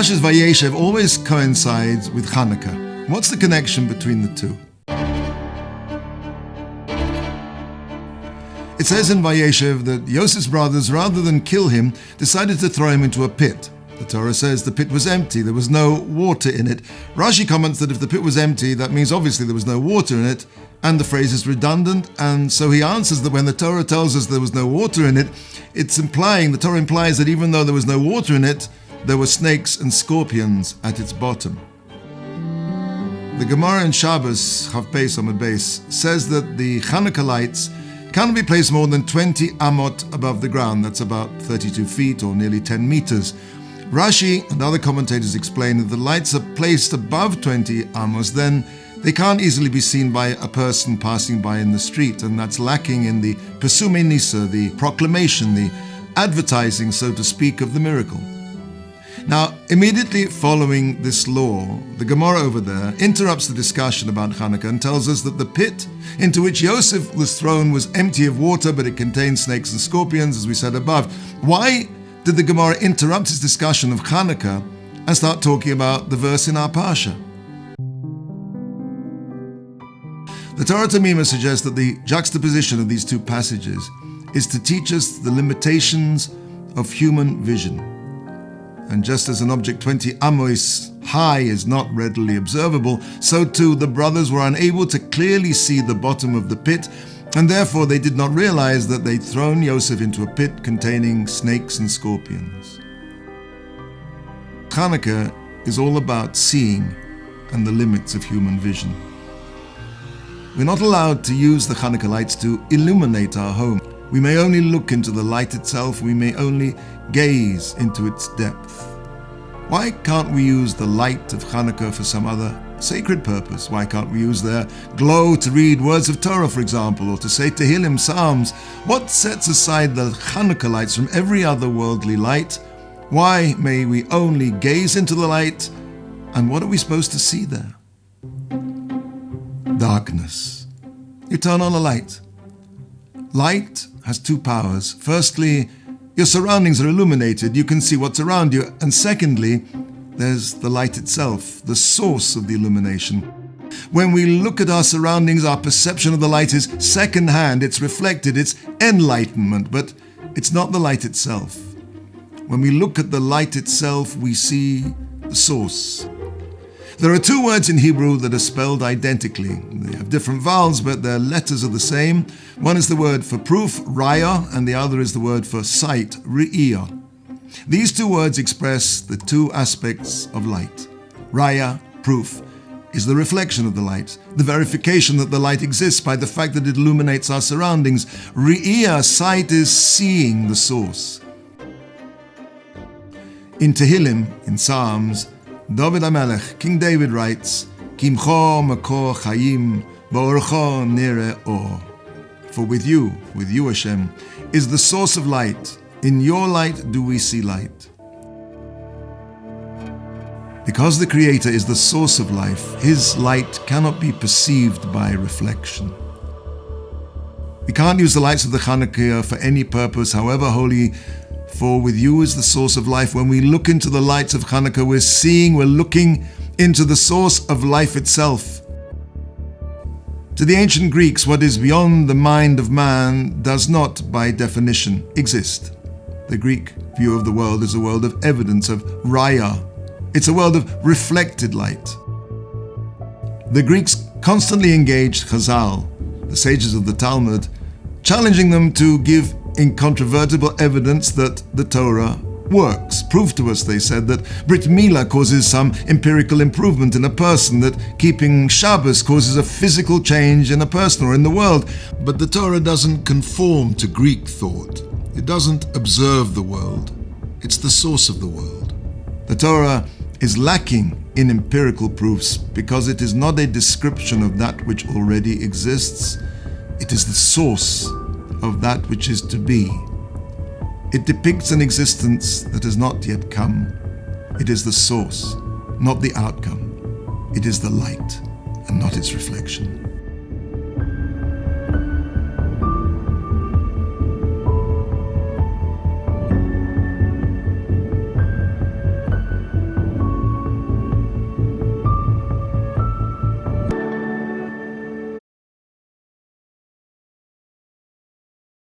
Parshas Vayeshev always coincides with Chanukah. What's the connection between the two? It says in Vayeshev that Yosef's brothers, rather than kill him, decided to throw him into a pit. The Torah says the pit was empty, there was no water in it. Rashi comments that if the pit was empty, that means obviously there was no water in it, and the phrase is redundant, and so he answers that when the Torah tells us there was no water in it, the Torah implies that even though there was no water in it, there were snakes and scorpions at its bottom. The Gemara in Shabbos, Chav Beis Amud Beis, says that the Chanukah lights cannot be placed more than 20 amot above the ground. That's about 32 feet or nearly 10 meters. Rashi and other commentators explain that the lights are placed above 20 amos, then they can't easily be seen by a person passing by in the street, and that's lacking in the Pesumei Nisa, the proclamation, the advertising, so to speak, of the miracle. Now, immediately following this law, the Gemara over there interrupts the discussion about Chanukah and tells us that the pit into which Yosef was thrown was empty of water, but it contained snakes and scorpions, as we said above. Why did the Gemara interrupt its discussion of Chanukah and start talking about the verse in our Parsha? The Torah Tamima suggests that the juxtaposition of these two passages is to teach us the limitations of human vision. And just as an object 20 amos high is not readily observable, so too the brothers were unable to clearly see the bottom of the pit, and therefore they did not realize that they'd thrown Yosef into a pit containing snakes and scorpions. Chanukah is all about seeing and the limits of human vision. We're not allowed to use the Chanukah lights to illuminate our home. We may only look into the light itself, we may only gaze into its depth. Why can't we use the light of Chanukah for some other sacred purpose? Why can't we use their glow to read words of Torah, for example, or to say Tehillim, Psalms? What sets aside the Chanukah lights from every other worldly light? Why may we only gaze into the light? And what are we supposed to see there? Darkness. You turn on a light. Light has two powers. Firstly, your surroundings are illuminated. You can see what's around you. And secondly, there's the light itself, the source of the illumination. When we look at our surroundings, our perception of the light is second-hand. It's reflected. It's enlightenment, but it's not the light itself. When we look at the light itself, we see the source. There are two words in Hebrew that are spelled identically. They have different vowels, but their letters are the same. One is the word for proof, raya, and the other is the word for sight, re'iyah. These two words express the two aspects of light. Raya, proof, is the reflection of the light, the verification that the light exists by the fact that it illuminates our surroundings. Re'iyah, sight, is seeing the source. In Tehillim, in Psalms, David HaMelech, King David writes, Kimcho makor chayim, ba'orcho nere or. For with you Hashem, is the source of light. In your light do we see light. Because the Creator is the source of life, His light cannot be perceived by reflection. We can't use the lights of the Chanukah for any purpose, however holy, for with you is the source of life. When we look into the lights of Chanukah, we're looking into the source of life itself. To the ancient Greeks, what is beyond the mind of man does not, by definition, exist. The Greek view of the world is a world of evidence, of raya. It's a world of reflected light. The Greeks constantly engaged Chazal, the sages of the Talmud, challenging them to give incontrovertible evidence that the Torah works. Prove to us, they said, that Brit Milah causes some empirical improvement in a person, that keeping Shabbos causes a physical change in a person or in the world. But the Torah doesn't conform to Greek thought. It doesn't observe the world. It's the source of the world. The Torah is lacking in empirical proofs because it is not a description of that which already exists. It is the source of that which is to be. It depicts an existence that has not yet come. It is the source, not the outcome. It is the light and not its reflection.